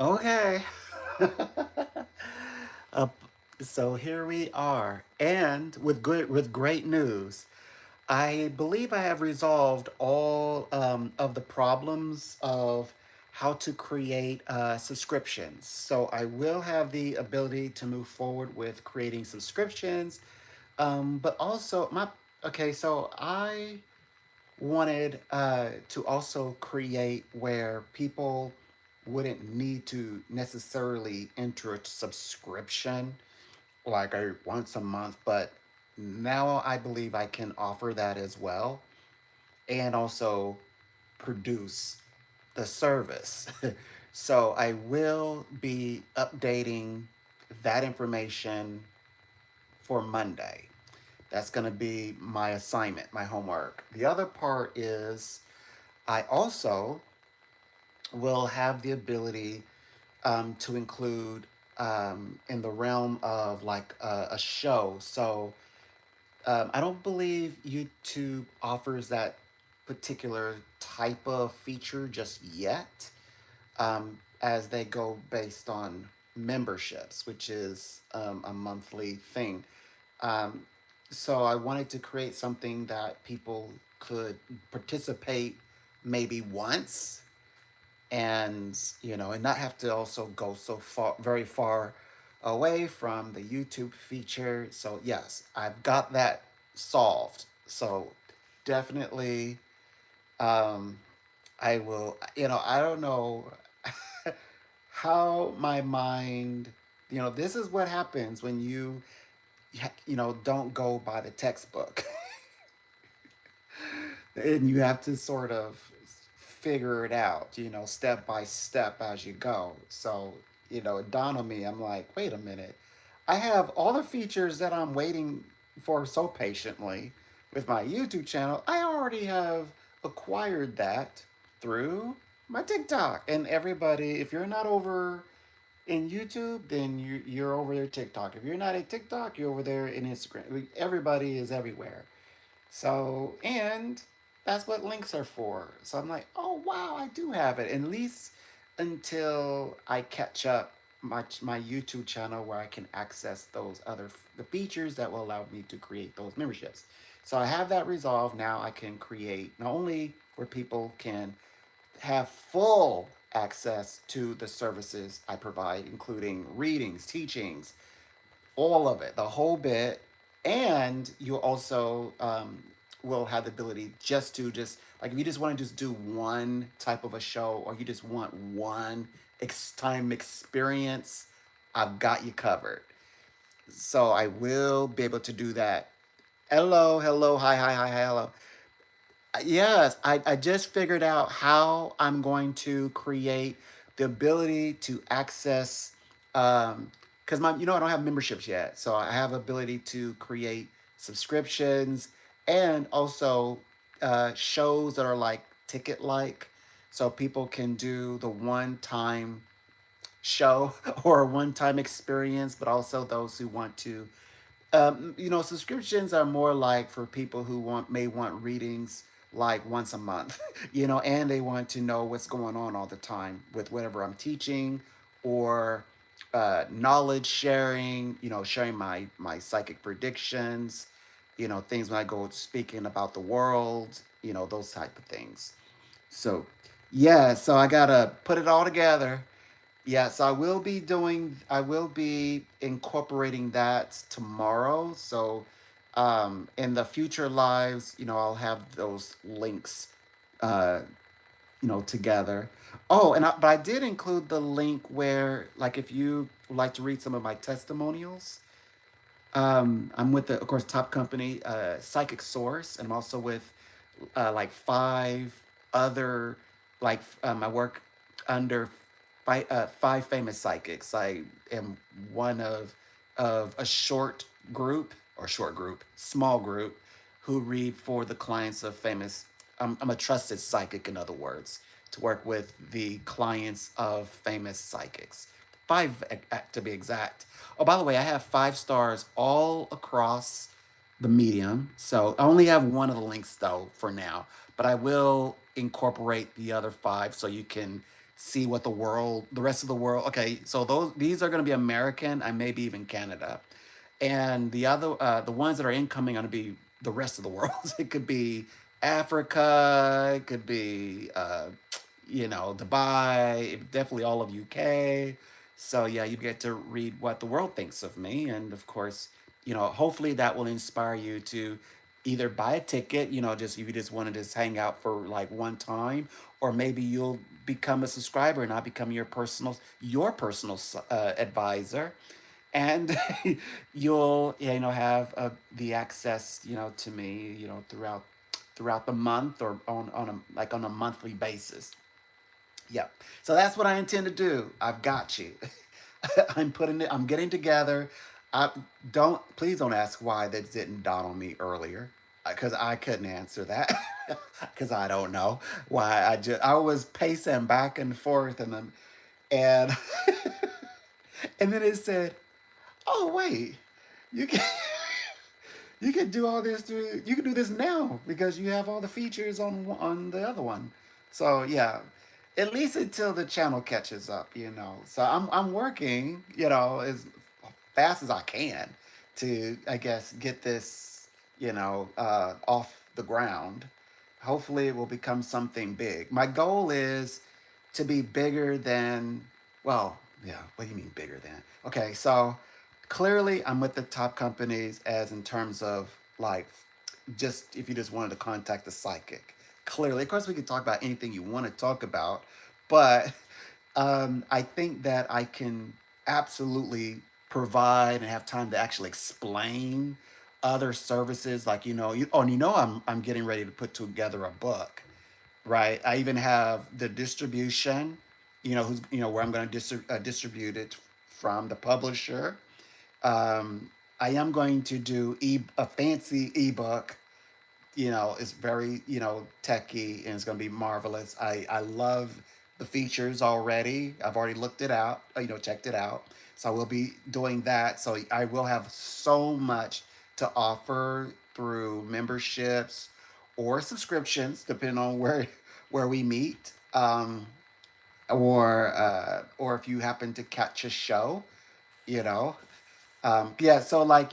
Okay. uh, so here we are, and with great news. I believe I have resolved all of the problems of how to create subscriptions. So I will have the ability to move forward with creating subscriptions, but also my okay. So I wanted to also create where people wouldn't need to necessarily enter a subscription like a once a month, but now I believe I can offer that as well and also produce the service. So I will be updating that information for Monday. That's going to be my assignment, my homework. The other part is I also will have the ability to include in the realm of like a show. So I don't believe YouTube offers that particular type of feature just yet, as they go based on memberships, which is a monthly thing. Um, so I wanted to create something that people could participate maybe once and and not have to also go so far very far away from the YouTube feature. So yes, I've got that solved. So definitely um I will, I don't know how my mind, this is what happens when don't go by the textbook. And you have to sort of figure it out, step by step as you go. So, it dawned on me, I'm like, wait a minute. I have all the features that I'm waiting for so patiently with my YouTube channel. I already have acquired that through my TikTok. And everybody, if you're not over in YouTube, then you're over there TikTok. If you're not at TikTok, you're over there in Instagram. Everybody is everywhere. So, and that's what links are for. So I'm like, oh wow, I do have it. At least until I catch up my YouTube channel where I can access those the features that will allow me to create those memberships. So I have that resolved. Now I can create not only where people can have full access to the services I provide, including readings, teachings, all of it, the whole bit, and you also will have the ability just like if you just want to just do one type of a show or you just want one time experience, I've got you covered. So I will be able to do that. Hello, hello, hi, hi, hi, hi, hello. Yes, I just figured out how I'm going to create the ability to access because I don't have memberships yet. So I have ability to create subscriptions and also shows that are like ticket like. So people can do the one time show or a one time experience, but also those who want to subscriptions are more like for people who may want readings like once a month, and they want to know what's going on all the time with whatever I'm teaching or knowledge sharing, sharing my psychic predictions, things when I go speaking about the world, those type of things. So, yeah, so I gotta put it all together. Yes, I will be incorporating that tomorrow. So, in the future lives, I'll have those links, uh, together. Oh, but I did include the link where, like, if you would like to read some of my testimonials, I'm with the, of course, top company, Psychic Source, and I'm also with like five other, I work under five famous psychics. I am one of a small group, who read for the clients of famous. I'm a trusted psychic, in other words, to work with the clients of famous psychics. Five to be exact. Oh, by the way, I have 5 stars all across the medium. So I only have one of the links though for now, but I will incorporate the other five so you can see what the rest of the world. Okay, so these are going to be American and maybe even Canada, and the ones that are incoming are going to be the rest of the world. It could be Africa, it could be Dubai, definitely all of UK. So yeah, you get to read what the world thinks of me, and of course, hopefully that will inspire you to either buy a ticket, just if you just want to just hang out for like one time, or maybe you'll become a subscriber and I become your personal advisor, and you'll have the access to me throughout the month or on a monthly basis. Yep. So that's what I intend to do. I've got you. I'm getting together. I please don't ask why that didn't dawn on me earlier, because I couldn't answer that, because I don't know why. I was pacing back and forth, and and then it said, "Oh wait, you can you can do all this through. You can do this now because you have all the features on the other one." So yeah, at least until the channel catches up. So I'm working, as fast as I can to, I guess, get this, off the ground. Hopefully, it will become something big. My goal is to be bigger than, well, yeah, what do you mean bigger than? Okay, so clearly I'm with the top companies as in terms of like just if you just wanted to contact a psychic. Clearly, of course, we can talk about anything you want to talk about, but I think that I can absolutely provide and have time to actually explain other services. Like I'm getting ready to put together a book, right? I even have the distribution, where I'm going to distribute it from the publisher. I am going to do a fancy ebook. It's very techy, and it's going to be marvelous. I love the features already. I've already looked it out. Checked it out. So I will be doing that. So I will have so much to offer through memberships or subscriptions, depending on where we meet. Or if you happen to catch a show, you know. Yeah, so like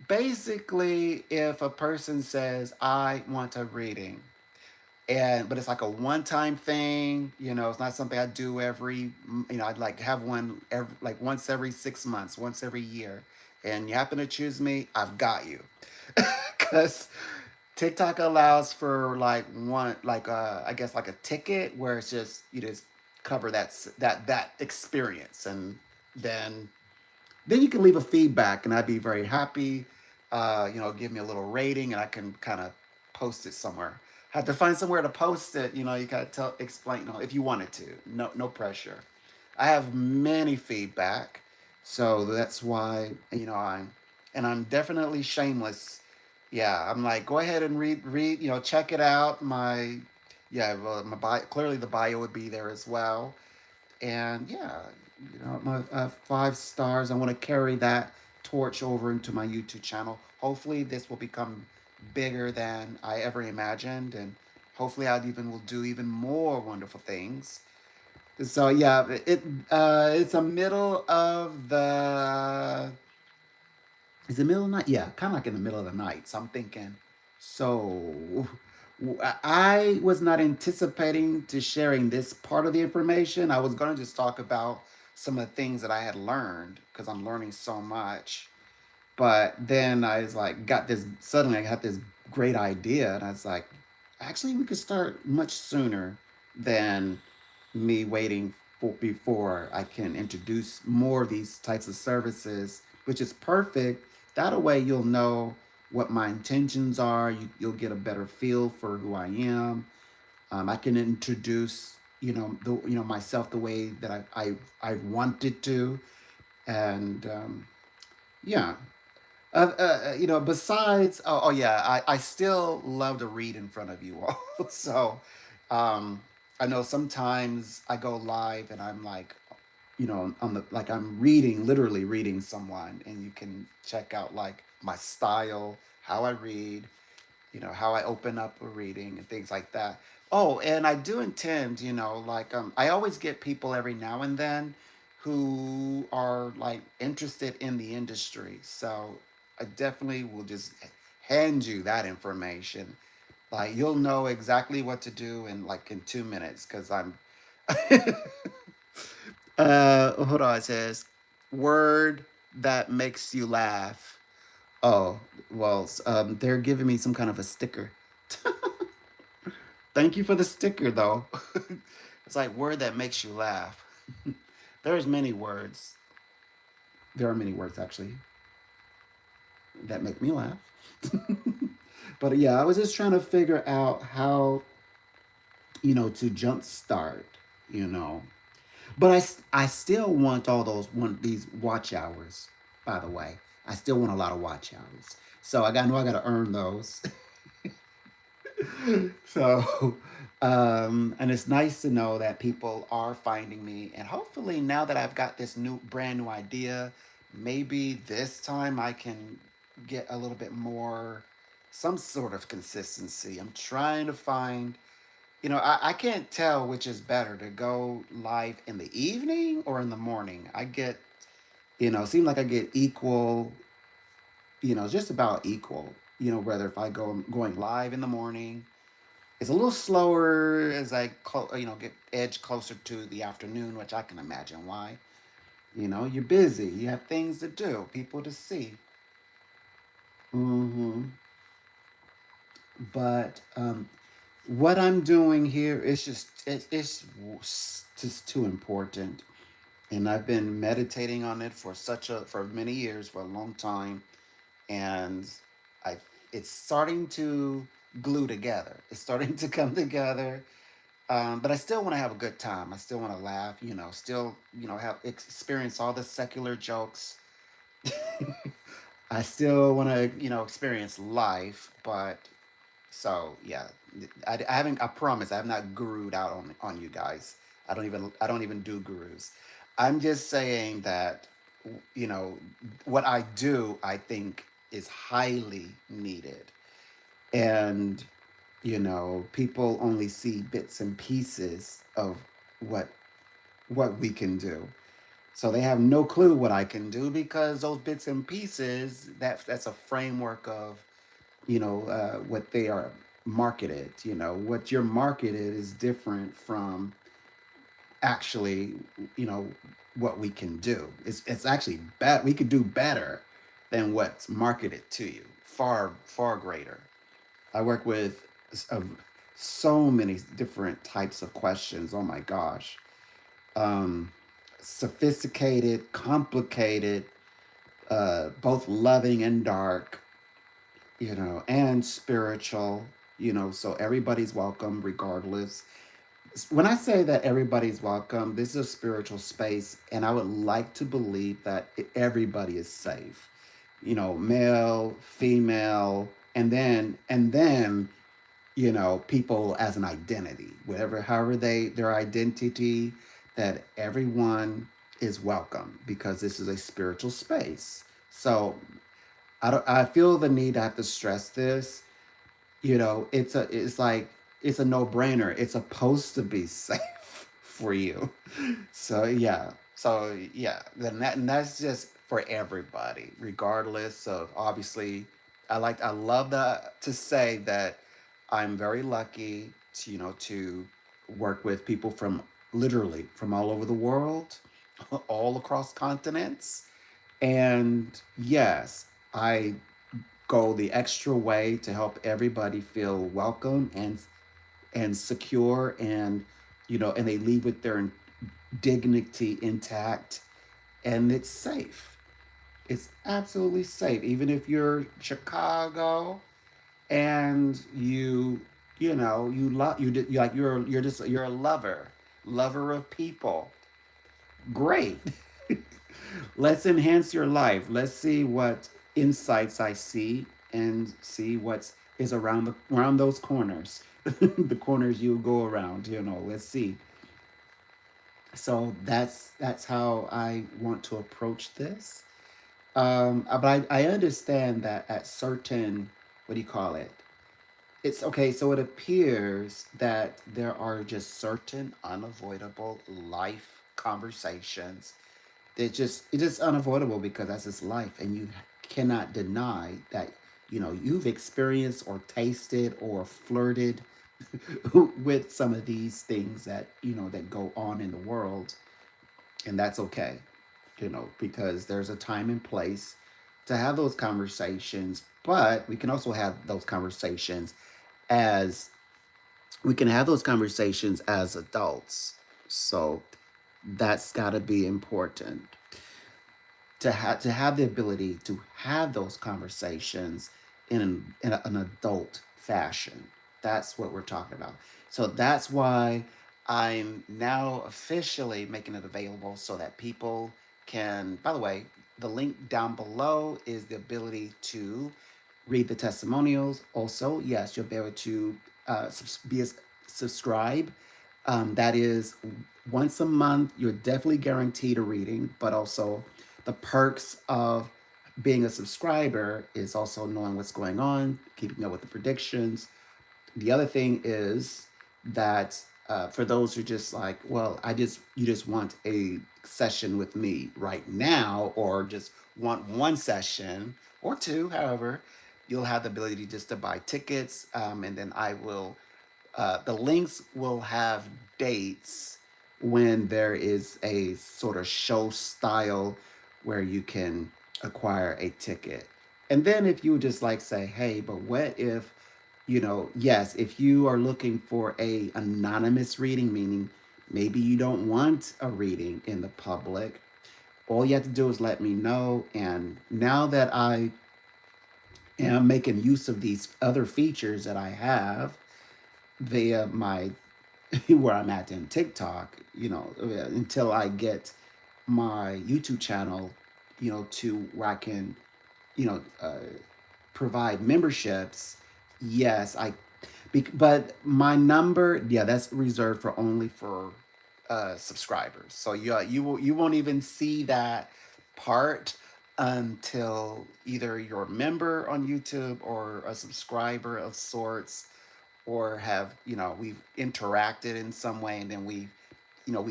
basically if a person says I want a reading, but it's like a one-time thing, it's not something I do I'd like have one like once every 6 months, once every year, and you happen to choose me, I've got you. Because TikTok allows for like one, like I guess like a ticket where it's just you just cover that experience, and then then you can leave a feedback, and I'd be very happy. Give me a little rating, and I can kind of post it somewhere. Have to find somewhere to post it. You gotta explain. If you wanted to. No, no pressure. I have many feedback, so that's why I'm definitely shameless. Yeah, I'm like, go ahead and read. Check it out. Well, clearly the bio would be there as well, and yeah, my 5 stars. I want to carry that torch over into my YouTube channel. Hopefully, this will become bigger than I ever imagined, and hopefully, I even will do even more wonderful things. So yeah, it's a middle of the is it middle of the night? Yeah, kind of like in the middle of the night. So I'm thinking, so I was not anticipating to sharing this part of the information. I was going to just talk about some of the things that I had learned because I'm learning so much. But then I was like, suddenly I got this great idea. And I was like, actually, we could start much sooner than me waiting before I can introduce more of these types of services, which is perfect. That way you'll know what my intentions are. You'll get a better feel for who I am. I can introduce, myself the way that I wanted to, and yeah, besides, oh yeah, I still love to read in front of you all. So, um, I know sometimes I go live and I'm like, like I'm literally reading someone, and you can check out like my style, how I read, how I open up a reading and things like that. Oh, and I do intend, like I always get people every now and then who are like interested in the industry. So I definitely will just hand you that information. Like you'll know exactly what to do in like in 2 minutes because I'm hold on, it says word that makes you laugh. Oh, well, they're giving me some kind of a sticker. Thank you for the sticker, though. It's like word that makes you laugh. There's many words. There are many words actually that make me laugh. But yeah, I was just trying to figure out how to jumpstart. You know, but I still want all these watch hours. By the way, I still want a lot of watch hours. So I got to earn those. So, and it's nice to know that people are finding me. And hopefully, now that I've got this brand new idea, maybe this time I can get a little bit more, some sort of consistency. I'm trying to find, I can't tell which is better to go live in the evening or in the morning. I get, it seems like I get equal, just about equal, whether if going live in the morning, it's a little slower as I get edge closer to the afternoon, which I can imagine why. You're busy. You have things to do, people to see. hmm But what I'm doing here is it's just too important, and I've been meditating on it for many years, for a long time, and I it's starting to glue together. It's starting to come together. But I still want to have a good time. I still want to laugh, still, have experience all the secular jokes. I still want to, experience life. But so, yeah, I haven't, I promise, I have not gurued out on you guys. I don't even do gurus. I'm just saying that, you know, what I do, I think is highly needed. And people only see bits and pieces of what we can do, so they have no clue what I can do, because those bits and pieces, that's a framework of what they are marketed. What you're marketed is different from actually what we can do. It's actually bad. We could do better than what's marketed to you, far greater. I work with uh, so many different types of questions. Oh my gosh. Um, Sophisticated, complicated, both loving and dark, and spiritual, so everybody's welcome regardless. When I say that everybody's welcome, this is a spiritual space, and I would like to believe that everybody is safe. Male, female, and then people as an identity, whatever, however their identity, that everyone is welcome, because this is a spiritual space. So I feel the need to have to stress this. It's a no-brainer. It's supposed to be safe for you. So yeah, and that's just for everybody, regardless of, obviously. I love that, to say that I'm very lucky to work with people from, literally, from all over the world, all across continents. And yes, I go the extra way to help everybody feel welcome and secure, and and they leave with their dignity intact, and it's safe. It's absolutely safe, even if you're Chicago and you love you like you're a lover of people. Great. Let's enhance your life. Let's see what insights I see, and see what's is around those corners. The corners you go around, let's see. So that's how I want to approach this. But I understand that at certain, what do you call it, It's okay. So it appears that there are just certain unavoidable life conversations. It is unavoidable because that's just life, and you cannot deny that you've experienced or tasted or flirted with some of these things that that go on in the world, and that's okay, because there's a time and place to have those conversations. But we can also have those conversations as we can have those conversations as adults. So that's got to be important to have the ability to have those conversations in an adult fashion. That's what we're talking about. So that's why I'm now officially making it available so that people can. By the way, the link down below is the ability to read the testimonials. Also, yes, you'll be able to subscribe. That is once a month. You're definitely guaranteed a reading, but also the perks of being a subscriber is also knowing what's going on, keeping up with the predictions. The other thing is that for those who just like, well, you just want a session with me right now, or just want one session or two, however, you'll have the ability just to buy tickets, and then the links will have dates when there is a sort of show style where you can acquire a ticket. And then if you would just like say, hey, but what if, yes, if you are looking for a anonymous reading, meaning maybe you don't want a reading in the public, all you have to do is let me know. And now that I am making use of these other features that I have via my where I'm at in TikTok, until I get my YouTube channel, to where I can, you know, uh, provide memberships. Yes, but my number, yeah, that's reserved for only for subscribers. So you won't even see that part until either you're a member on YouTube or a subscriber of sorts, or have we've interacted in some way, and then we've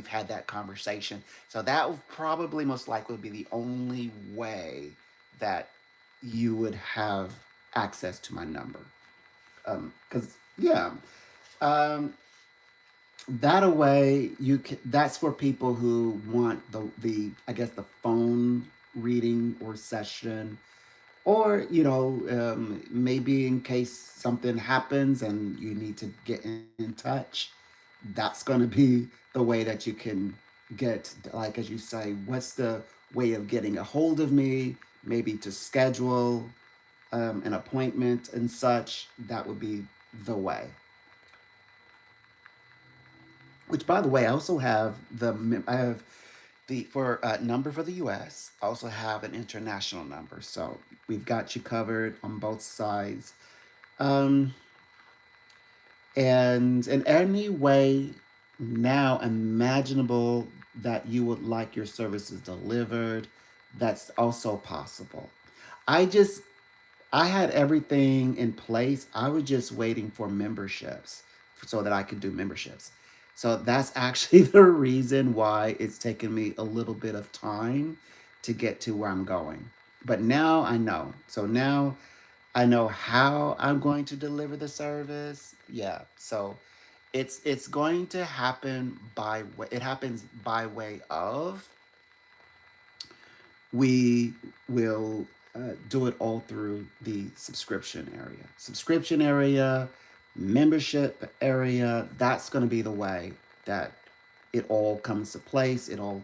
had that conversation. So that would probably most likely be the only way that you would have access to my number. Because yeah, um, that away you can. That's for people who want the I guess the phone reading or session, or maybe in case something happens and you need to get in touch. That's going to be the way that you can get, like, as you say, what's the way of getting a hold of me, maybe to schedule an appointment and such. That would be the way. Which, by the way, I also have I have the for number for the U.S. I also have an international number, so we've got you covered on both sides. Um, and in any way now imaginable that you would like your services delivered, that's also possible. I just I had everything in place. I was just waiting for memberships so that I could do memberships. So that's actually the reason why it's taken me a little bit of time to get to where I'm going. But now I know. So now I know how I'm going to deliver the service. Yeah. So it's going to happen by way it happens by way of we will do it all through the subscription area, membership area. That's going to be the way that it all comes to place. It all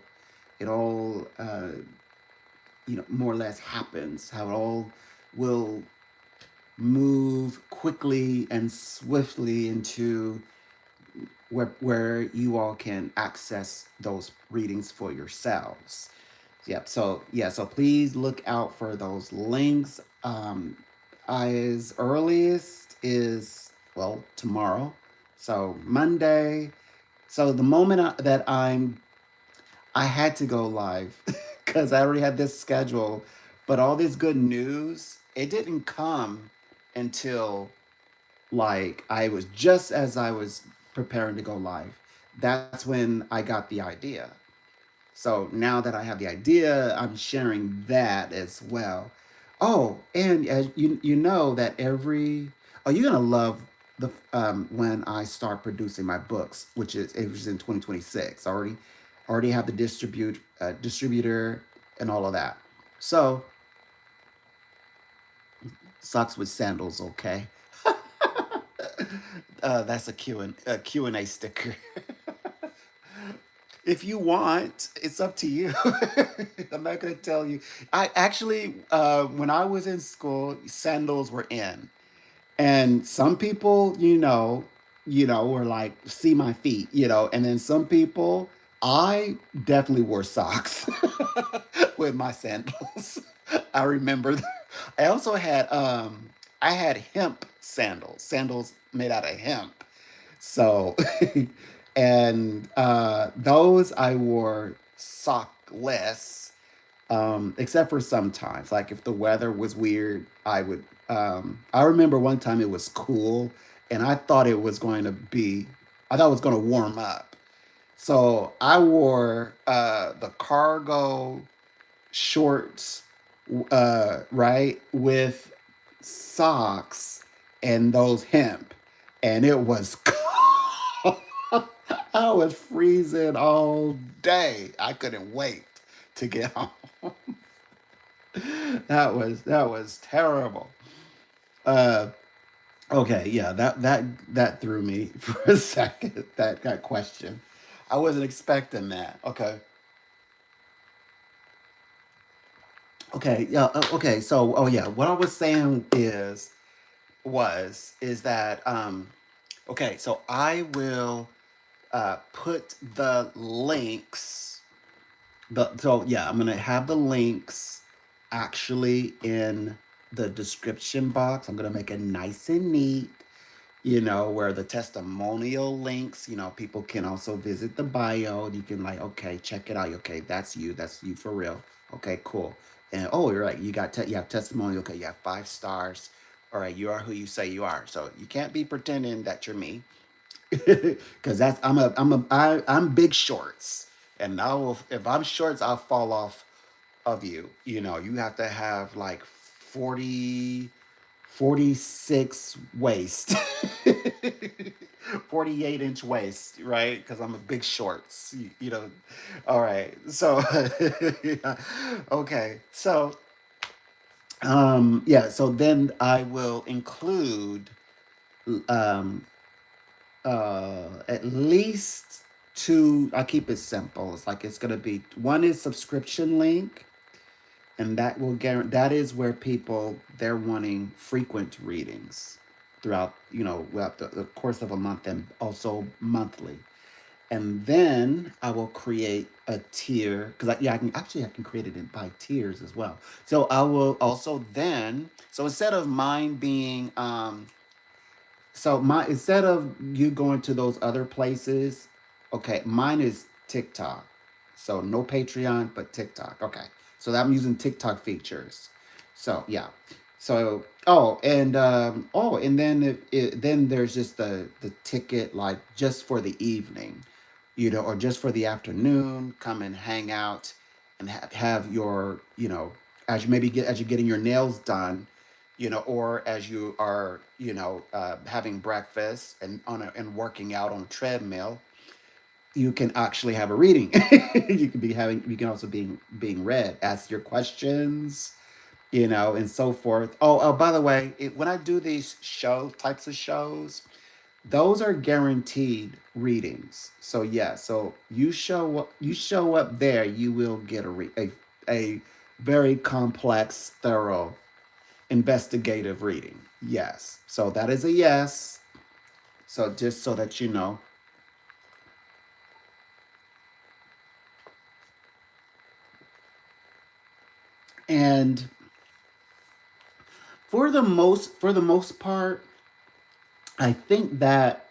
more or less happens, how it all will move quickly and swiftly into where you all can access those readings for yourselves. Yep. So yeah. So please look out for those links. As earliest is, well, tomorrow. So Monday. So the moment I had to go live because I already had this schedule, but all this good news, it didn't come until like I was just as I was preparing to go live. That's when I got the idea. So now that I have the idea, I'm sharing that as well. Oh, and as you know that every oh you're gonna love the when I start producing my books, which is it was in 2026. Already have the distributor and all of that. So socks with sandals, okay. That's a Q and A sticker. If you want, it's up to you. I'm not going to tell you. I actually, when I was in school, sandals were in, and some people, were like, see my feet, and then some people, I definitely wore socks with my sandals. I remember. I also had, I had hemp sandals made out of hemp. So, and those I wore sockless, except for sometimes. Like if the weather was weird, I would. I remember one time it was cool, and I thought it was going to be. I thought it was going to warm up, so I wore the cargo shorts, right, with socks and those hemp, and it was cold. I was freezing all day. I couldn't wait to get home. That was terrible. Uh, okay, yeah, that threw me for a second. That question, I wasn't expecting that. Okay, okay, yeah, okay. So, oh yeah, what I was saying is that okay, so I will put the links. So yeah, I'm gonna have the links actually in the description box. I'm gonna make it nice and neat, where the testimonial links, people can also visit the bio. You can like, okay, check it out. Okay, that's you for real. Okay, cool. And oh, you're right. You have testimonial. Okay, you have 5 stars. All right, you are who you say you are. So you can't be pretending that you're me, because that's I'm big shorts, and I will if I'm shorts, I'll fall off of you. You have to have like 46 waist, 48-inch waist, right? Because I'm a big shorts, All right, so yeah. Okay, so yeah, so then I will include um at least two. I keep it simple. It's like it's gonna be one is subscription link, and that will guarantee that is where people they're wanting frequent readings throughout the course of a month, and also monthly. And then I will create a tier because I can create it by tiers as well. So I will also then so instead of mine being so my instead of you going to those other places, okay, mine is TikTok. So no Patreon, but TikTok. Okay. So I'm using TikTok features. So yeah. So and then then there's just the ticket like just for the evening, or just for the afternoon, come and hang out and have your, as you're getting your nails done, or as you are, having breakfast and working out on a treadmill, you can actually have a reading. You can also being read, ask your questions, and so forth. Oh, by the way, when I do these types of shows, those are guaranteed readings. So yeah, so you show up there, you will get a very complex, thorough investigative reading. Yes. So that is a yes. So just so that you know. And for the most part, I think that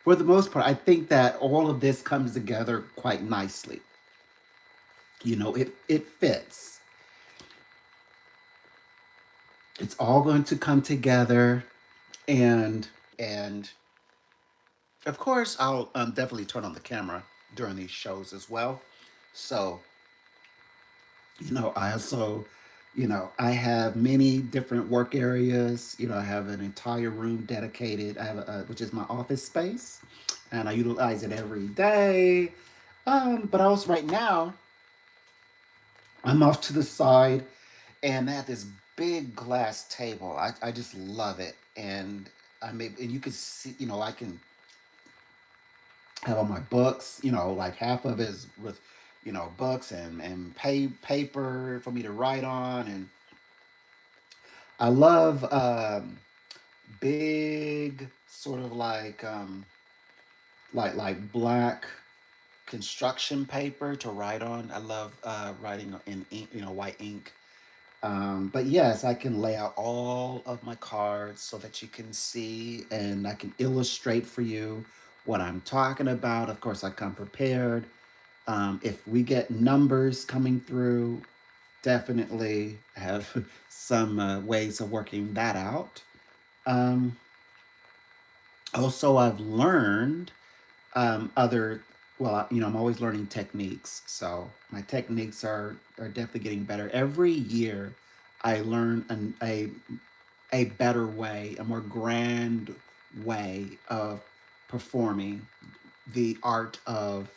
for the most part, I think that all of this comes together quite nicely. It fits. It's all going to come together, and and of course, I'll definitely turn on the camera during these shows as well. So, I also, I have many different work areas. I have an entire room dedicated. I have which is my office space, and I utilize it every day. But also right now, I'm off to the side, and I have this big glass table. I just love it, and and you can see, I can have all my books. Like half of it is with, books and paper for me to write on, and I love big sort of like black construction paper to write on. I love writing in ink, white ink. But yes, I can lay out all of my cards so that you can see, and I can illustrate for you what I'm talking about. Of course, I come prepared. If we get numbers coming through, definitely have some ways of working that out. Um, Also, I've learned other, well, I'm always learning techniques. So my techniques are definitely getting better. Every year, I learn a better way, a more grand way of performing the art of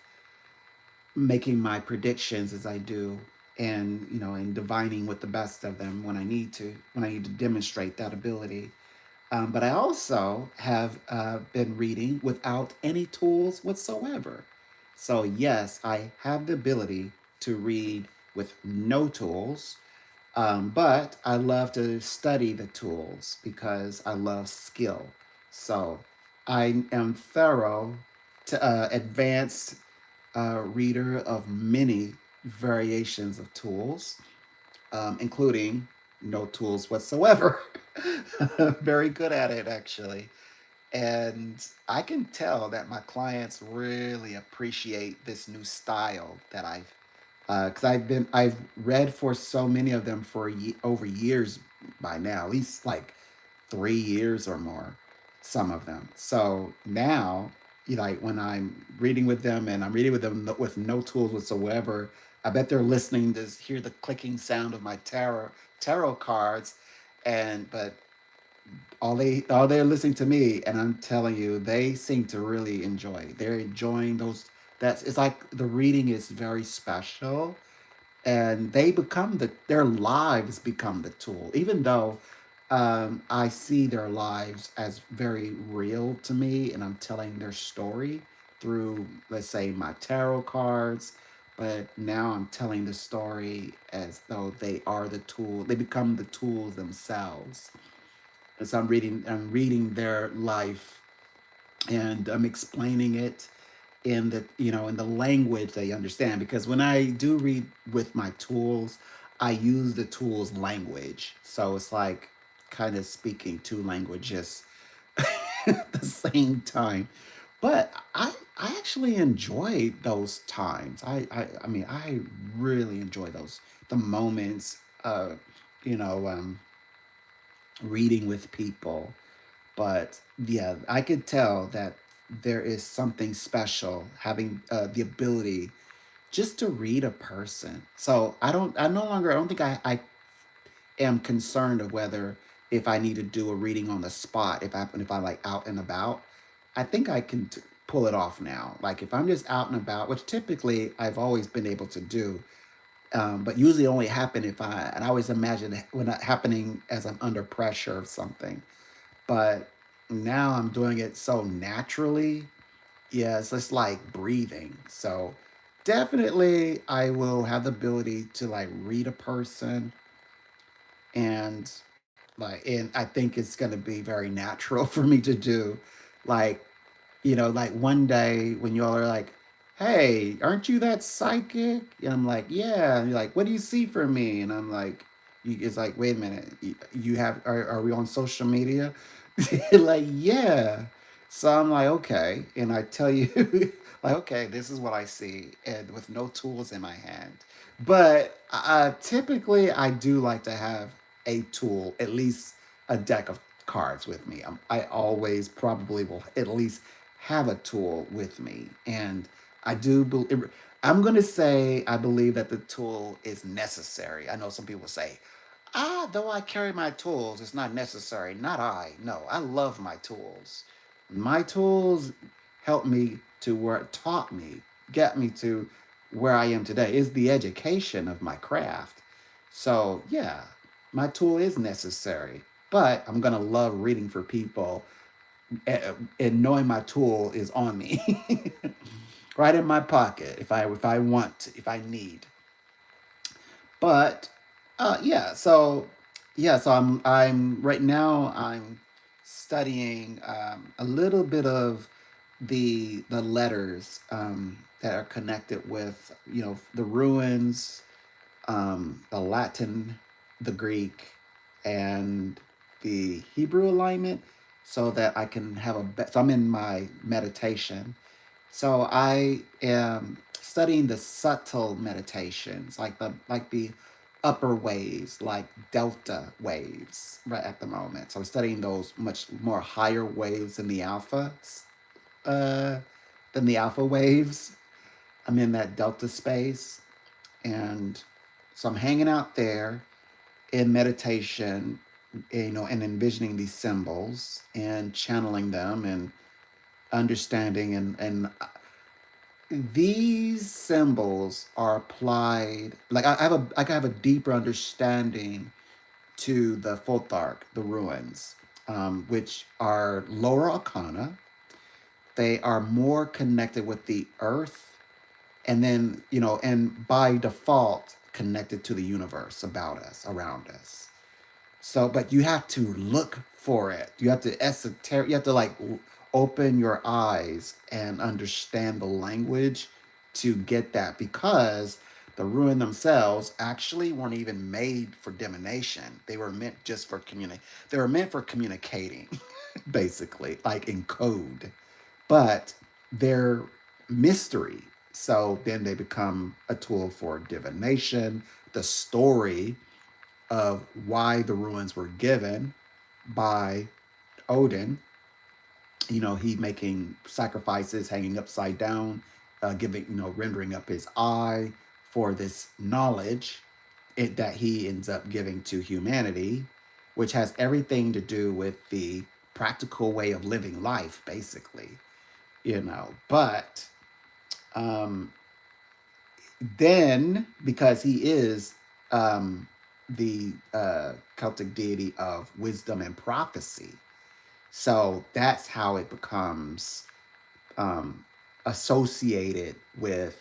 making my predictions as I do, and and divining with the best of them when I need to demonstrate that ability. But I also have been reading without any tools whatsoever. So yes, I have the ability to read with no tools, but I love to study the tools because I love skill. So I am thorough to advanced reader of many variations of tools, including no tools whatsoever. Very good at it, actually. And I can tell that my clients really appreciate this new style that because I've read for so many of them for over years by now, at least like 3 years or more, some of them. So now, like when I'm reading with them and I'm reading with them with no tools whatsoever, I bet they're listening to hear the clicking sound of my tarot cards, and but all they're listening to me, and I'm telling you, they seem to really enjoy. They're enjoying those. That's It's like the reading is very special, and their lives become the tool, even though I see their lives as very real to me, and I'm telling their story through, let's say, my tarot cards. But now I'm telling the story as though they are the tool. They become the tools themselves. And so I'm reading their life, and I'm explaining it in the language they understand, because when I do read with my tools, I use the tools language, so it's like kind of speaking two languages at the same time. But I actually enjoy those times. I mean, I really enjoy those, the moments of you know reading with people. But yeah, I could tell that there is something special having the ability just to read a person. So I don't think I am concerned of whether if I need to do a reading on the spot, if I like out and about. I think I can pull it off now. Like if I'm just out and about, which typically I've always been able to do, but usually only happen if and I always imagine it when it happening as I'm under pressure of something. But now I'm doing it so naturally. Yeah, it's just like breathing. So definitely I will have the ability to like read a person, and and I think it's gonna be very natural for me to do. Like, like one day when y'all are like, "Hey, aren't you that psychic?" And I'm like, "Yeah." And you're like, "What do you see for me?" And I'm like, it's like, "Wait a minute, are we on social media?" Like, yeah. So I'm like, okay. And I tell you, like, okay, this is what I see, and with no tools in my hand. But typically, I do like to have a tool, at least a deck of cards with me. I always probably will at least have a tool with me. And I do believe, I'm going to say, I believe that the tool is necessary. I know some people say, though I carry my tools, it's not necessary. Not I. No, I love my tools. My tools helped me to where taught me, get me to where I am today. Is the education of my craft. So yeah, my tool is necessary. But I'm gonna love reading for people and knowing my tool is on me, right in my pocket if I want if I need. But so I'm right now I'm studying a little bit of the letters that are connected with the ruins, the Latin, the Greek, and the Hebrew alignment, so that I can have so I'm in my meditation, so I am studying the subtle meditations, like the upper waves, like delta waves, right at the moment. So I'm studying those much more higher waves uh, than the alpha waves. I'm in that delta space, and so I'm hanging out there in meditation, and envisioning these symbols and channeling them and understanding and these symbols are applied like I have a deeper understanding to the Futhark, the ruins, which are lower arcana. They are more connected with the earth, and then and by default connected to the universe about us, around us. So, but you have to look for it. You have to esoteric. You have to like open your eyes and understand the language to get that, because the ruin themselves actually weren't even made for divination. They were meant just for communicate. They were meant for communicating, basically, like in code. But they're mystery. So then they become a tool for divination. The story of why the ruins were given by Odin. He making sacrifices, hanging upside down, giving, rendering up his eye for this knowledge that he ends up giving to humanity, which has everything to do with the practical way of living life, basically. But um, then because he is the Celtic deity of wisdom and prophecy, so that's how it becomes um, associated with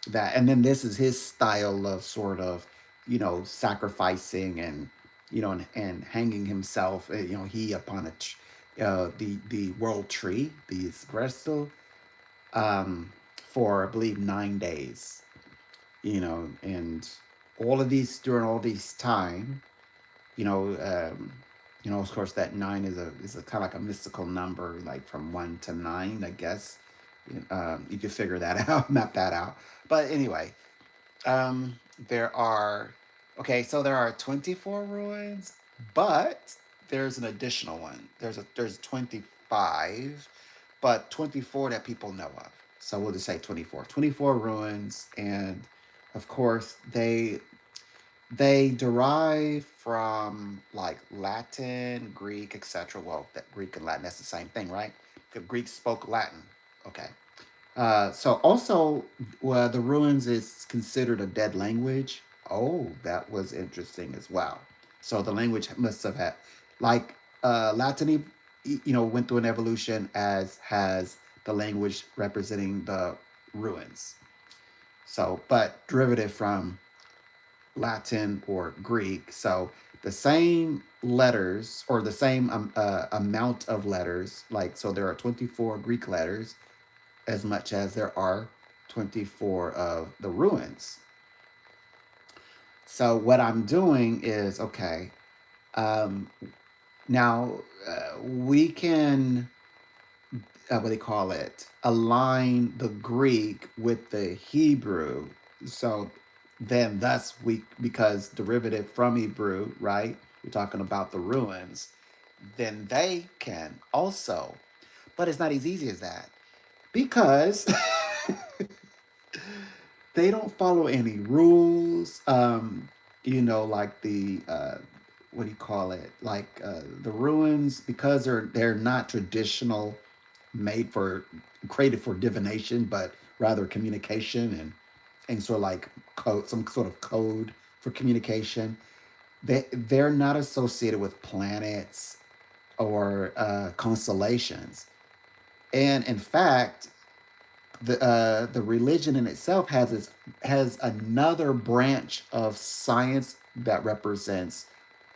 that. And then this is his style of sort of, sacrificing and, and hanging himself, he upon the world tree, the espresso, for I believe 9 days, and during all these time, you know, um, of course, that nine is a kind of like a mystical number, like from 1 to 9, I guess. You could figure that out, map that out. But anyway, there are so there are 24 ruins, but there's an additional one. There's 25, but 24 that people know of. So we'll just say 24. 24 ruins, and of course they derive from like Latin, Greek, etc. Well, that Greek and Latin, that's the same thing, right? The Greeks spoke Latin. Okay. So also, the ruins is considered a dead language. Oh, that was interesting as well. So the language must have had, like, Latin, went through an evolution, as has the language representing the ruins. So, but derivative from Latin or Greek. So the same letters, or the same amount of letters, like, so there are 24 Greek letters as much as there are 24 of the ruins. So what I'm doing is, okay, um, now we can what they call it, align the Greek with the Hebrew. So then thus we, because derivative from Hebrew, right? We're talking about the ruins, then they can also. But it's not as easy as that because they don't follow any rules. Like the what do you call it? Like the ruins, because they're not traditional, made for created for divination, but rather communication and sort of like code, some sort of code for communication. They're not associated with planets or constellations, and in fact, the religion in itself has another branch of science that represents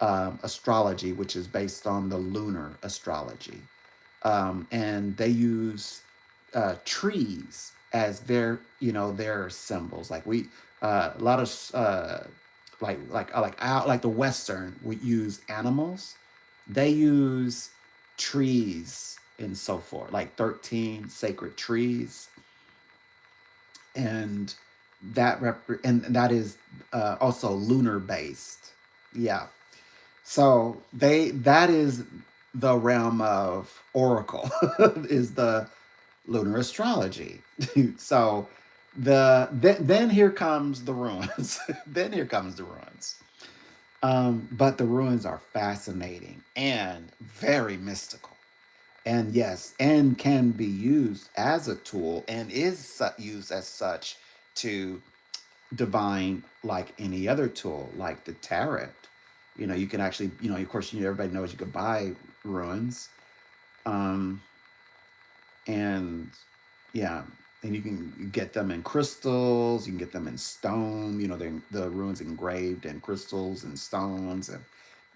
astrology, which is based on the lunar astrology, and they use trees as their symbols. Like we a lot of like the Western would use animals, they use trees and so forth, like 13 sacred trees, and and that is also lunar based. Yeah. So that is the realm of oracle is the lunar astrology. So then here comes the ruins. Then here comes the ruins. But the ruins are fascinating and very mystical. And yes, and can be used as a tool and is used as such to divine, like any other tool, like the tarot. You can actually, of course, everybody knows you could buy ruins. Um, and yeah, and you can get them in crystals, you can get them in stone, the ruins engraved in crystals and stones, and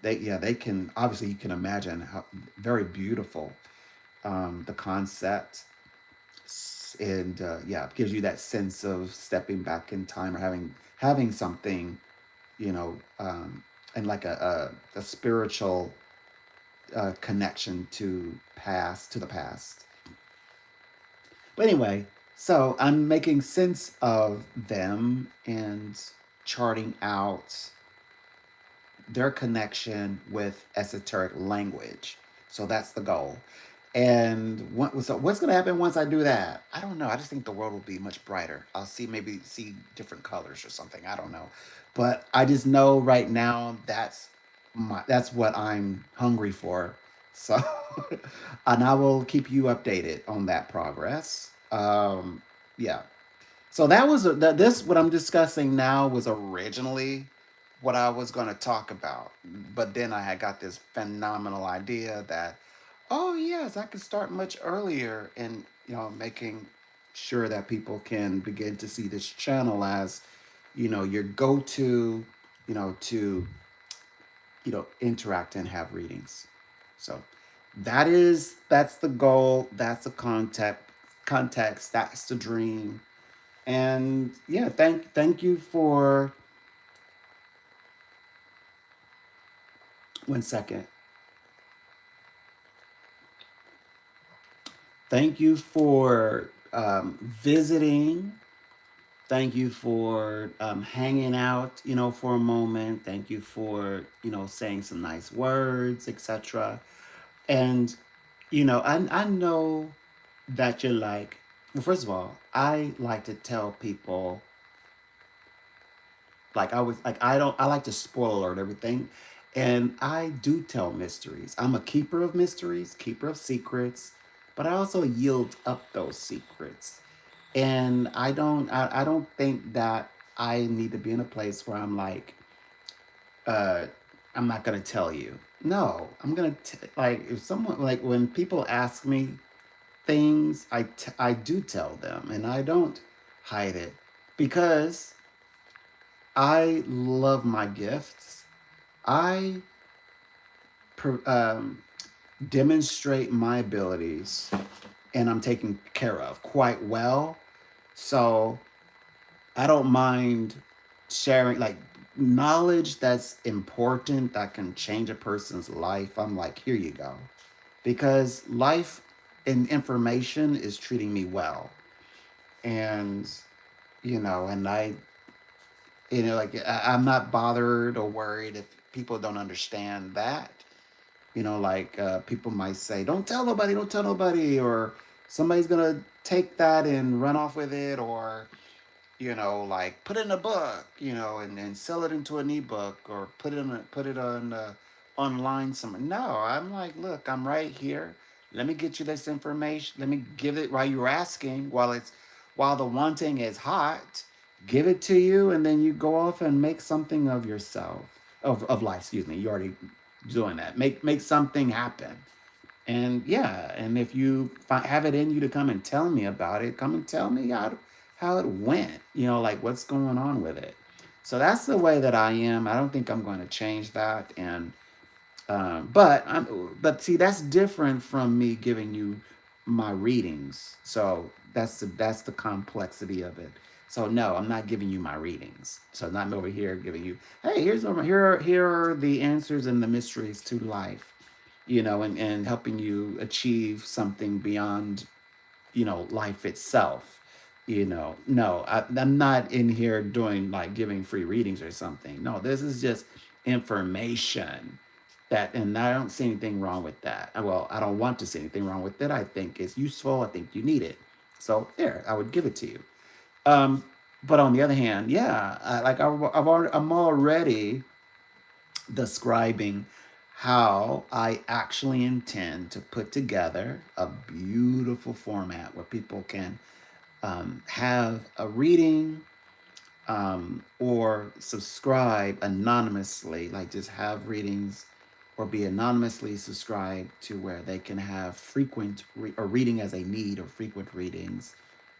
they can, obviously you can imagine how very beautiful, the concept, and yeah, it gives you that sense of stepping back in time or having something, and like a spiritual connection to the past. But anyway, so I'm making sense of them and charting out their connection with esoteric language. So that's the goal. And what's going to happen once I do that? I don't know. I just think the world will be much brighter. I'll maybe see different colors or something. I don't know. But I just know right now that's what I'm hungry for. So, and I will keep you updated on that progress. Yeah. So that was this what I'm discussing now was originally what I was going to talk about, but then I had got this phenomenal idea that, oh yes, I could start much earlier in making sure that people can begin to see this channel as your go-to, to interact and have readings. So that's the goal, that's the context, that's the dream. And yeah, thank you for 1 second. Thank you for visiting. Thank you for hanging out, for a moment. Thank you for, saying some nice words, etc. And, I know that you're like, well, first of all, I like to tell people, like I like to spoil alert everything. And I do tell mysteries. I'm a keeper of mysteries, keeper of secrets, but I also yield up those secrets. And I don't think that I need to be in a place where I'm like, uh, I'm not gonna tell you. No, I'm gonna like, if someone, like, when people ask me things, I do tell them, and I don't hide it because I love my gifts. I um, demonstrate my abilities, and I'm taken care of quite well. So I don't mind sharing, like, knowledge that's important that can change a person's life. I'm like, here you go. Because life and information is treating me well. And, and like I'm not bothered or worried if people don't understand that. Like people might say, don't tell nobody, or somebody's gonna take that and run off with it, or like put it in a book, and sell it into an ebook, or put it on online somewhere. No, I'm like, look, I'm right here. Let me get you this information. Let me give it while you're asking, while the wanting is hot. Give it to you, and then you go off and make something of yourself, of life. Excuse me. You already doing that. Make something happen. And yeah, and if you have it in you to come and tell me about it, come and tell me how it went, like what's going on with it. So that's the way that I am. I don't think I'm going to change that. And but see, that's different from me giving you my readings. So that's the complexity of it. So no, I'm not giving you my readings. So I'm not over here giving you, hey, here are the answers and the mysteries to life, and helping you achieve something beyond, life itself. No, I'm not in here doing like giving free readings or something. No, this is just information and I don't see anything wrong with that. Well, I don't want to see anything wrong with it. I think it's useful. I think you need it. So there, I would give it to you. Um, but on the other hand, yeah, I'm already describing how I actually intend to put together a beautiful format where people can have a reading or subscribe anonymously, like just have readings or be anonymously subscribed to where they can have or reading as a need or frequent readings.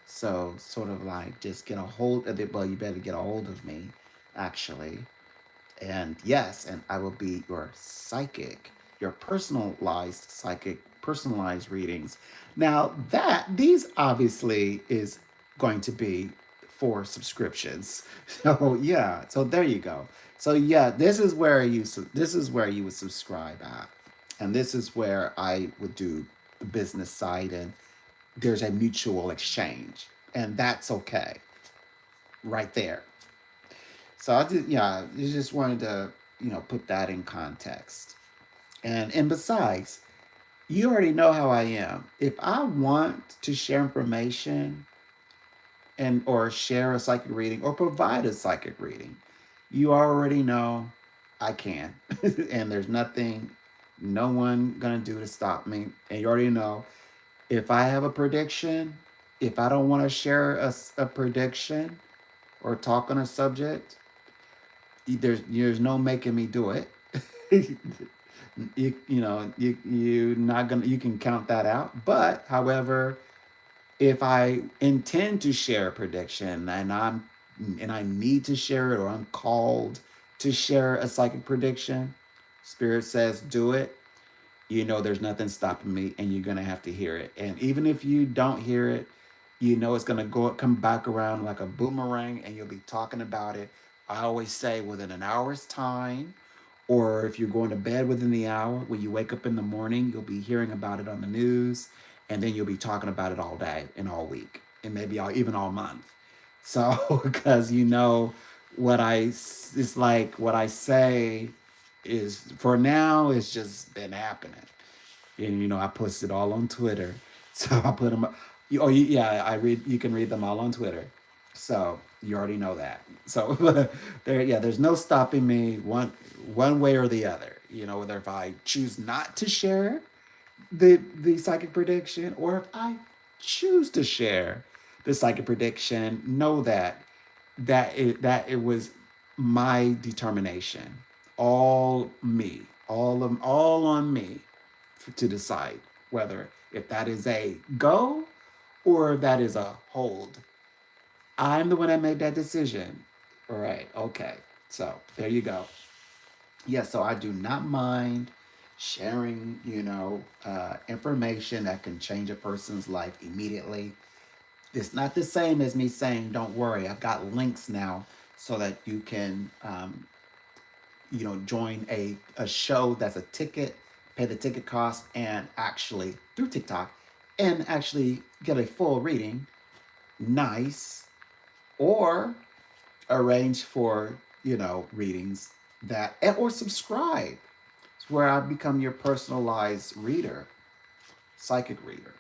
So, sort of like just get a hold of it. Well, you better get a hold of me, actually. And yes, and I will be your psychic, your personalized readings. Now these obviously is going to be for subscriptions. So yeah, so there you go. So yeah, this is where you would subscribe at, and this is where I would do the business side, and there's a mutual exchange, and that's okay, right there. So I just wanted to, put that in context. And besides, you already know how I am. If I want to share information and or share a psychic reading or provide a psychic reading, you already know I can. And there's nothing no one gonna do to stop me. And you already know if I have a prediction, if I don't want to share a prediction or talk on a subject, there's no making me do it. You not gonna you can count that out. But however, if I intend to share a prediction and I need to share it, or I'm called to share a psychic prediction, spirit says do it, there's nothing stopping me, and you're gonna have to hear it. And even if you don't hear it, it's gonna come back around like a boomerang, and you'll be talking about it. I always say within an hour's time, or if you're going to bed within the hour, when you wake up in the morning, you'll be hearing about it on the news, and then you'll be talking about it all day and all week, and maybe even all month. So, because it's like what I say is for now, it's just been happening. And I posted all on Twitter, so I put them. Yeah, I read. You can read them all on Twitter, so you already know that. So there's no stopping me one way or the other. Whether if I choose not to share the psychic prediction, or if I choose to share the psychic prediction, know that it was my determination, all me, all on me to decide whether if that is a go or if that is a hold. I'm the one that made that decision. All right, okay. So there you go. Yeah, so I do not mind sharing, information that can change a person's life immediately. It's not the same as me saying, don't worry, I've got links now so that you can join a show that's a ticket, pay the ticket cost, and actually through TikTok and actually get a full reading, nice, or arrange for, readings that, or subscribe where I become your personalized reader, psychic reader.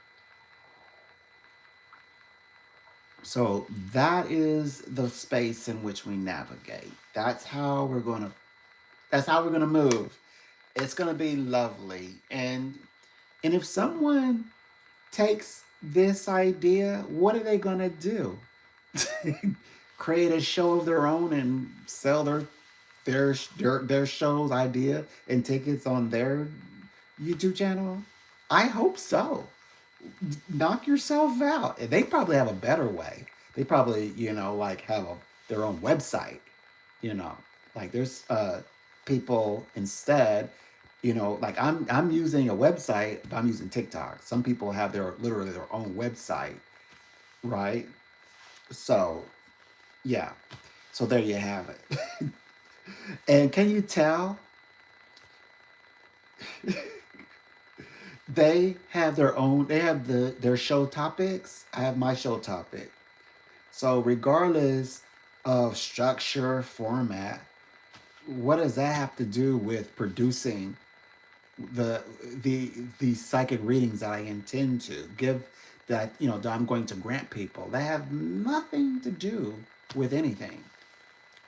So that is the space in which we navigate. That's how we're gonna move. It's gonna be lovely. And if someone takes this idea, what are they gonna do? Create a show of their own and sell their show's idea and tickets on their YouTube channel? I hope so. Knock yourself out. And they probably have a better way. They probably, like have their own website, you know. Like there's people instead, like I'm using a website, but I'm using TikTok. Some people have literally their own website, right? So, yeah. So there you have it. And can you tell they have their show topics? I have my show topic. So regardless of structure, format, what does that have to do with producing the the psychic readings that I intend to give, that I'm going to grant people? That have nothing to do with anything.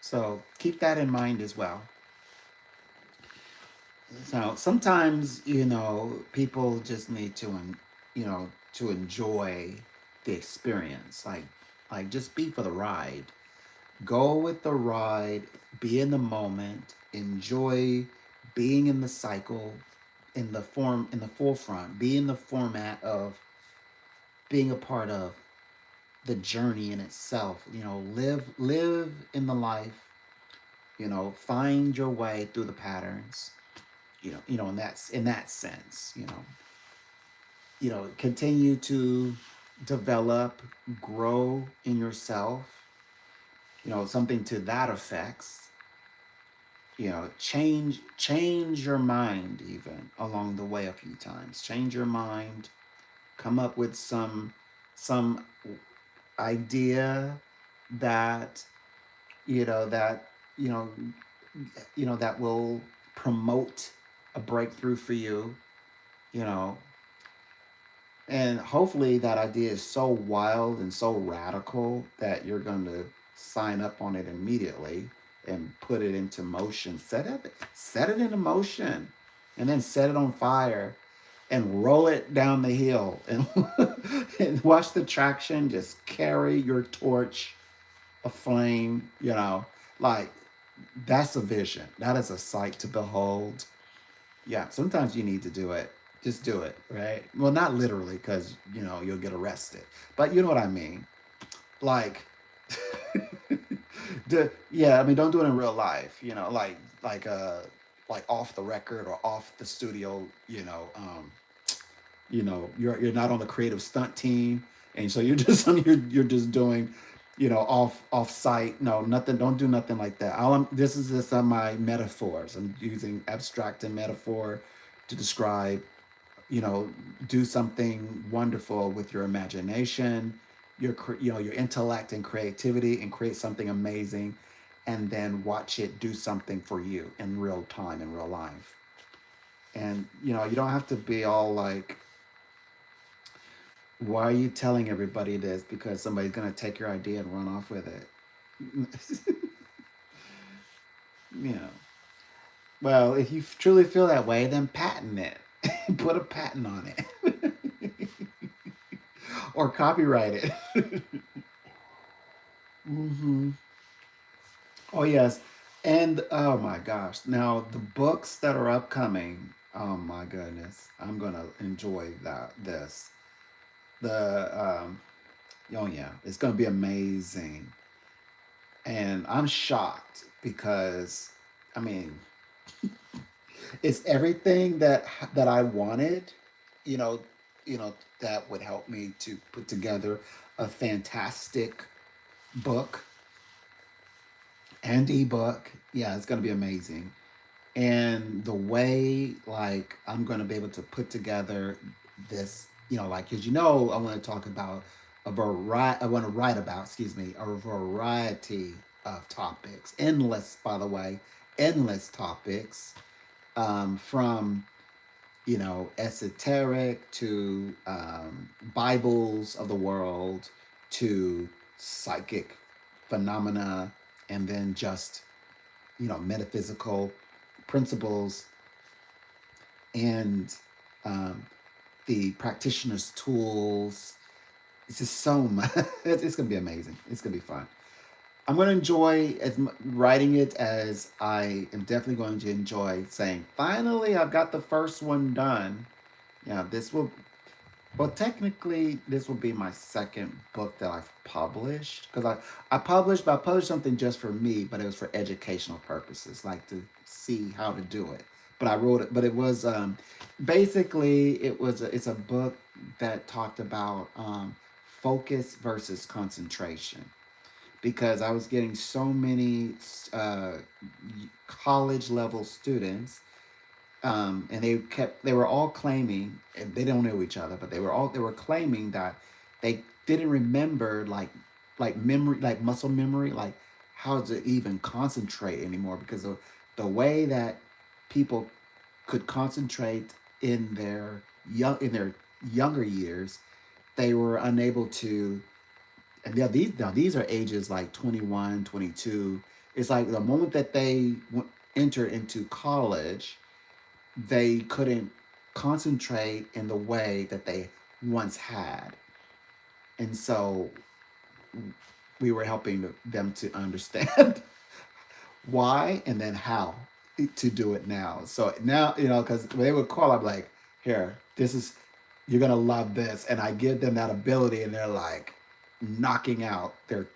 So keep that in mind as well. So sometimes, people just need to enjoy the experience. Like just be for the ride. Go with the ride, be in the moment, enjoy being in the cycle, in the forefront, be in the format of being a part of the journey in itself. Live in the life, find your way through the patterns, in that sense, continue to develop, grow in yourself, something to that effects. Change your mind even along the way a few times. Change your mind, come up with some idea that that you know that will promote a breakthrough for you, you know and hopefully that idea is so wild and so radical that you're going to sign up on it immediately and put it into motion. Set it into motion, and then set it on fire and roll it down the hill, and, and watch the traction just carry your torch aflame. Like, that's a vision. That is a sight to behold. Yeah, sometimes you need to do it. Just do it, right? Well, not literally, because you'll get arrested, but you know what I mean. Like, yeah, I mean, don't do it in real life. Like off the record or off the studio. You're not on the creative stunt team, and so you're just you're just doing, off site. No, nothing. Don't do nothing like that. This is just my metaphors. I'm using abstract and metaphor to describe. you know do something wonderful with your imagination, your intellect and creativity, and create something amazing, and then watch it do something for you in real time, in real life. And you don't have to be all like, why are you telling everybody this? Because somebody's going to take your idea and run off with it. you know well, if you truly feel that way, then patent it. Put a patent on it. Or copyright it. hmm Oh yes, and oh my gosh! Now the books that are upcoming. Oh my goodness, I'm gonna enjoy that. The oh yeah, it's gonna be amazing, and I'm shocked because, I mean, it's everything that I wanted. You know, that would help me to put together a fantastic book and ebook. Yeah, it's gonna be amazing. And the way, like, I'm gonna be able to put together this like, because I want to talk about a variety, I want to write about, excuse me, a variety of topics. Endless, by the way, endless topics, from, esoteric to Bibles of the world to psychic phenomena, and then just, metaphysical principles, and um, the practitioner's tools. It's just so much. It's going to be amazing. It's going to be fun. I'm going to enjoy writing it as I am definitely going to enjoy saying, finally, I've got the first one done. This will, well, technically, this will be my second book that I've published, because I published, but I published something just for me, but it was for educational purposes, like to see how to do it. But I wrote it, but it was basically, it's a book that talked about focus versus concentration, because I was getting so many college level students, and they were all claiming, and they don't know each other, but they were claiming that they didn't remember, like memory, like muscle memory, like how to even concentrate anymore, because of the way that people could concentrate in their younger years, they were unable to. And these are ages like 21, 22. It's like the moment that they enter into college, they couldn't concentrate in the way that they once had. And so we were helping them to understand why and then how to do it now. So now, because they would call, I'm like, here, you're going to love this. And I give them that ability, and they're like knocking out their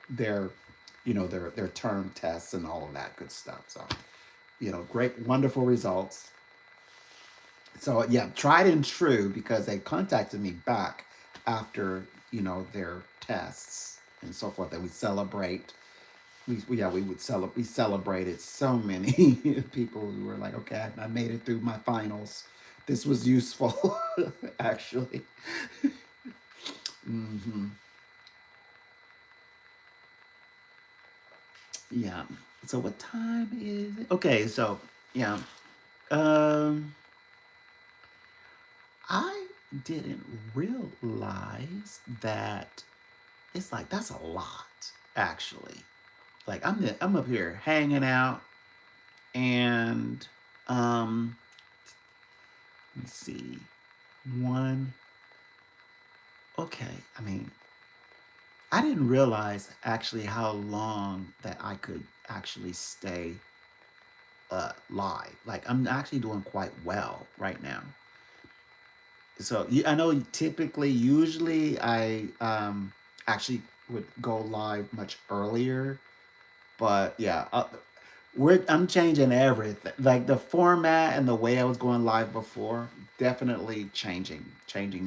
term tests and all of that good stuff. So, great, wonderful results. So yeah, tried and true, because they contacted me back after their tests and so forth, and we celebrate. We celebrated so many people who were like, okay, I made it through my finals. This was useful, actually. Hmm. Yeah. So what time is it? Okay, so yeah. Um I didn't realize that it's like that's a lot, actually. Like I'm up here hanging out, and um let me see. One, okay. I mean, I didn't realize actually how long that I could actually stay live. Like, I'm actually doing quite well right now. So I know typically, usually I actually would go live much earlier, but yeah, I'm changing everything. Like the format and the way I was going live before, definitely changing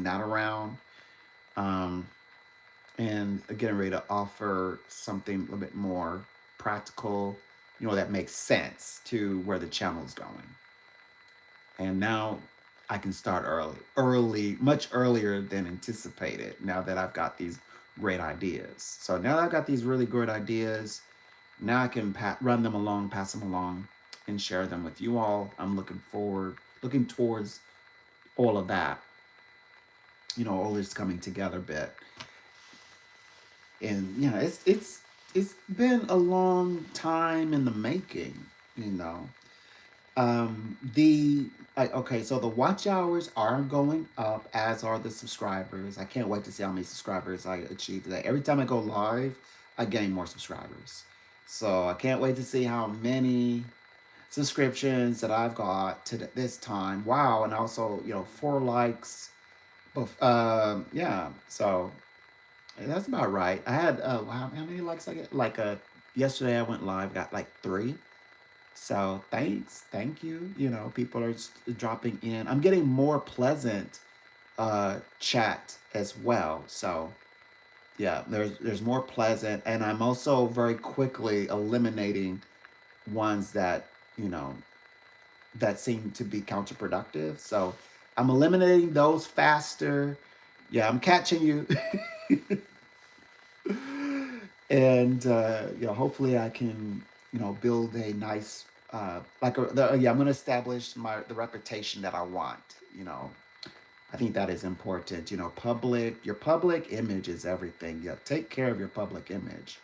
that around. Um, and getting ready to offer something a little bit more practical, that makes sense to where the channel's going. And now I can start early, much earlier than anticipated, now that I've got these great ideas. So now that I've got these really great ideas, now I can run them along, pass them along, and share them with you all. I'm looking towards all of that, all this coming together bit. And it's been a long time in the making, you know. The Okay, so the watch hours are going up, as are the subscribers. I can't wait to see how many subscribers I achieve today. Every time I go live, I gain more subscribers. So I can't wait to see how many subscriptions that I've got to this time. Wow, and also, 4 likes. Yeah, so that's about right. I had how many likes I get? Like yesterday I went live, got like 3. So thank you. People are dropping in. I'm getting more pleasant chat as well. So yeah, there's more pleasant, and I'm also very quickly eliminating ones that you know that seem to be counterproductive. So I'm eliminating those faster, Yeah, I'm catching you. And hopefully I can build a nice yeah, I'm going to establish my the reputation that I want. you know I think that is important. Your public image is everything. Yeah, take care of your public image.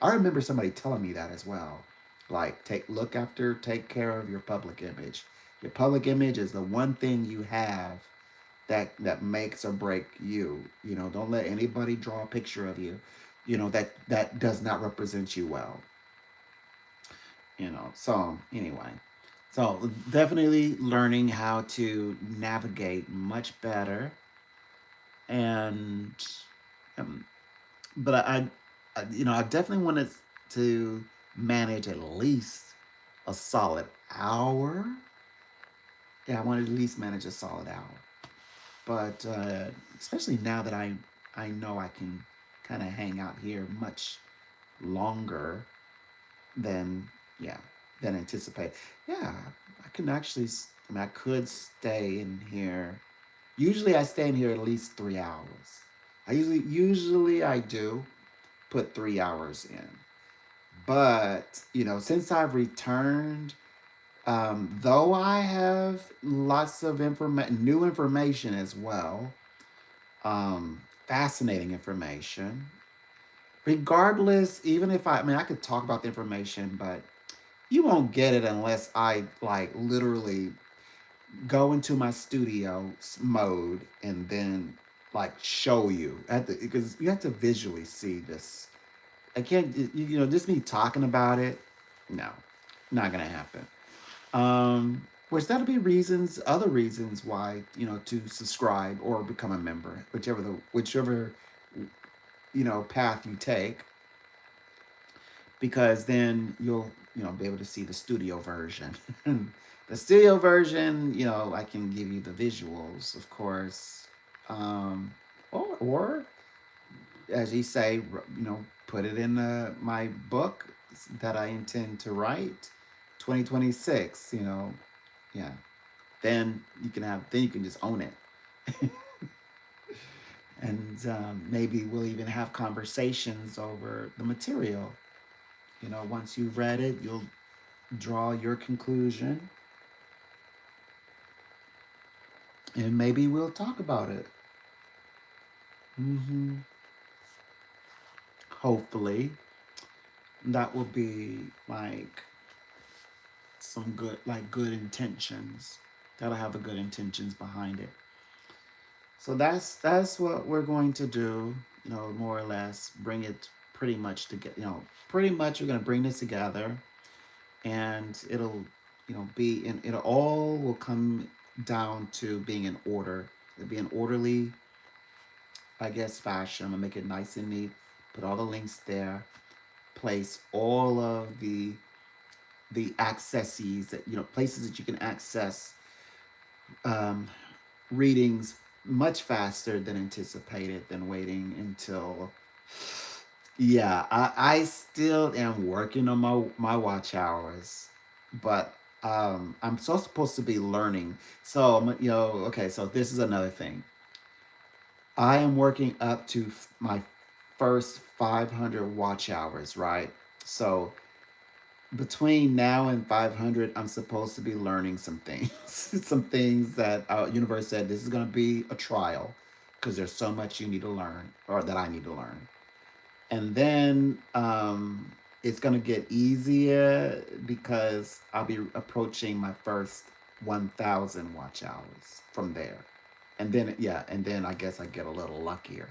I remember somebody telling me that as well. Like, take care of your public image. Your public image is the one thing you have that makes or break you. Don't let anybody draw a picture of you, that does not represent you well. So anyway, so definitely learning how to navigate much better. And um, but I definitely wanted to manage at least a solid hour. Yeah, I wanted to at least manage a solid hour. But especially now that I know I can kind of hang out here much longer than yeah than anticipated. Yeah, I can actually. I mean, I could stay in here. Usually, I stay in here at least 3 hours. Usually I do put 3 hours in. But since I've returned, though I have lots of new information as well, fascinating information. Regardless, even if I mean, I could talk about the information, but you won't get it unless I like literally go into my studio mode and then like show you because you have to visually see this. I can't, just me talking about it. No, not gonna happen. Which that'll be other reasons why to subscribe or become a member, whichever path you take, because then you'll be able to see the studio version. The studio version, I can give you the visuals, of course, or as you say, put it in my book that I intend to write, 2026. Yeah. Then you can just own it. And maybe we'll even have conversations over the material. Once you've read it, you'll draw your conclusion, and maybe we'll talk about it. hmm Hopefully, that will be like some good intentions. That'll have the good intentions behind it. So that's what we're going to do. More or less, bring it pretty much together. Pretty much we're gonna bring this together, and it all will come down to being in order. It'll be an orderly, I guess, fashion. I'm gonna make it nice and neat. Put all the links there. Place all of the accesses that places that you can access um, readings much faster than anticipated, than waiting until. Yeah, I still am working on my watch hours, but I'm so supposed to be learning. So okay. So this is another thing. I am working up to my first 500 watch hours, right? So between now and 500, I'm supposed to be learning some things. Some things that universe said this is going to be a trial, because there's so much you need to learn, or that I need to learn. And then it's going to get easier because I'll be approaching my first 1,000 watch hours from there. And then yeah, and then I guess I get a little luckier.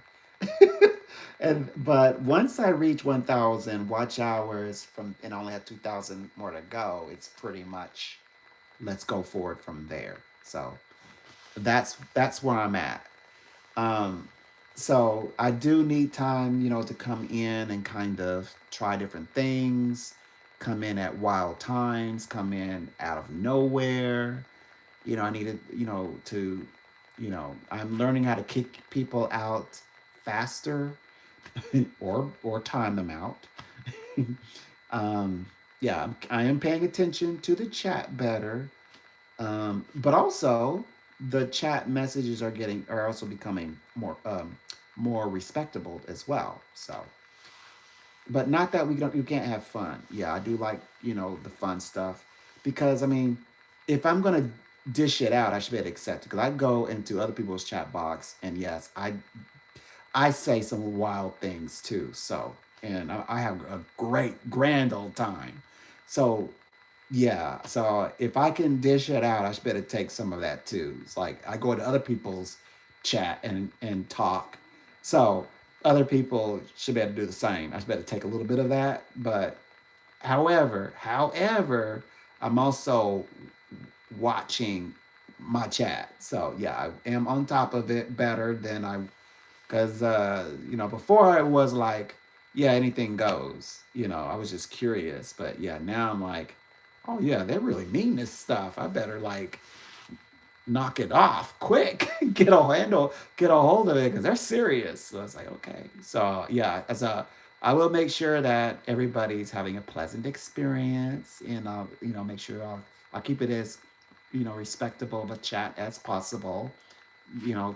But once I reach 1,000 watch hours and I only have 2,000 more to go, it's pretty much let's go forward from there. So that's where I'm at. Um, so I do need time, to come in and kind of try different things, come in at wild times, come in out of nowhere. I needed, I'm learning how to kick people out faster, or time them out. um, yeah, I am paying attention to the chat better. But also, the chat messages are also becoming more respectable as well. So, but not that you can't have fun. Yeah, I do like the fun stuff because I mean, if I'm gonna dish it out, I should be able to accept it because I go into other people's chat box and yes, I say some wild things too. So, and I have a great grand old time. So yeah, so if I can dish it out, I should better take some of that too. It's like I go into other people's chat and talk. So other people should be able to do the same. I should better take a little bit of that. But however, I'm also watching my chat. So yeah, I am on top of it better than I because before it was like, yeah, anything goes. I was just curious, but yeah, now I'm like, oh yeah, they really mean this stuff. I better like knock it off quick, get a hold of it because they're serious. So I was like, okay, so yeah, as a I will make sure that everybody's having a pleasant experience, and I'll make sure I'll keep it as respectable of a chat as possible,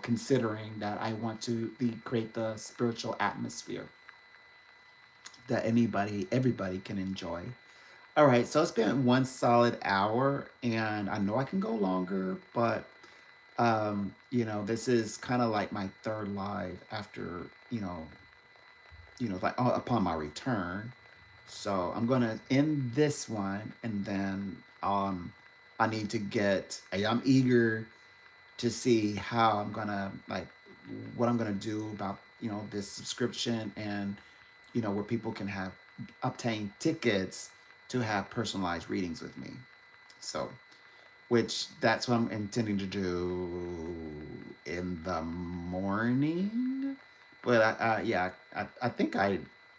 considering that I want to create the spiritual atmosphere that everybody can enjoy. All right, so it's been one solid hour, and I know I can go longer, but this is kind of like my third live after like upon my return. So I'm gonna end this one, and then I need to I'm eager to see how I'm gonna like what I'm gonna do about this subscription and where people can have obtain tickets to have personalized readings with me. So which that's what I'm intending to do in the morning. But I think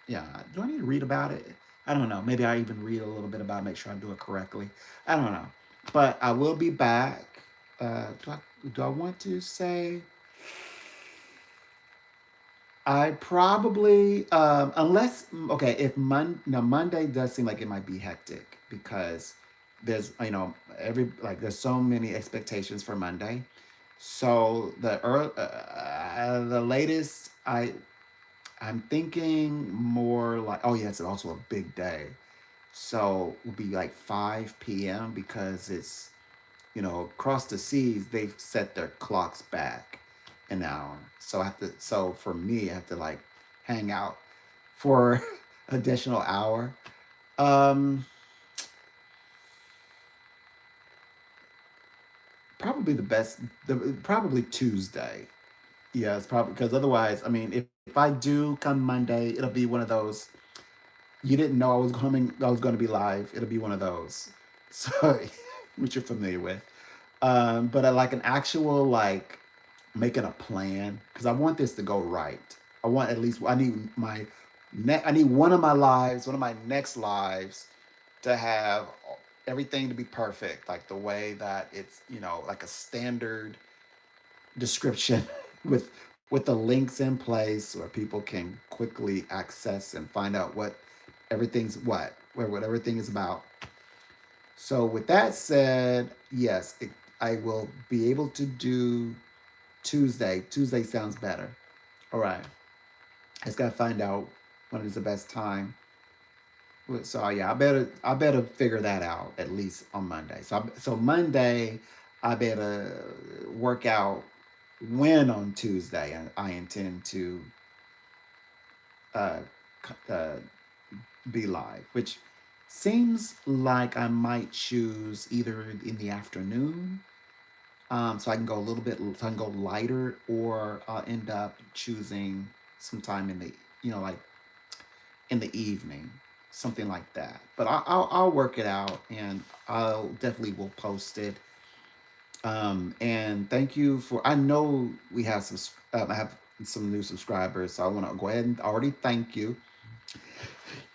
yeah. Do I need to read about it? I don't know. Maybe I even read a little bit about it, make sure I do it correctly. I don't know. But I will be back. Do I want to say I probably unless okay if Monday does seem like it might be hectic because there's there's so many expectations for Monday. So the latest I'm thinking more like, oh yeah, it's also a big day. So it will be like 5 p.m. because it's across the seas, they've set their clocks back an hour. So for me, I have to like hang out for additional hour. Um, probably probably Tuesday. Yeah, it's probably because otherwise, I mean, if I do come Monday, it'll be one of those you didn't know I was going to be live. It'll be one of those. So, which you're familiar with. But I like an actual like making a plan because I want this to go right. I want at least I need one of my next lives to have everything to be perfect, like the way that it's like a standard description with the links in place where people can quickly access and find out what everything is about. So with that said, yes, I will be able to do Tuesday. Tuesday sounds better. All right. I just gotta find out when is the best time. So yeah, I better figure that out at least on Monday. So Monday, I better work out when on Tuesday I intend to uh, uh, be live, which seems like I might choose either in the afternoon, so I can go a little bit, so I can go lighter, or I'll end up choosing sometime in the, like in the evening, something like that. But I'll work it out, and I'll definitely will post it. And thank you for. I know we have I have some new subscribers, so I want to go ahead and already thank you.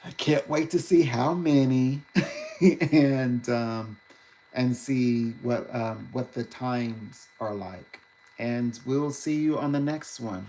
I can't wait to see how many, and see what the times are like. And we'll see you on the next one.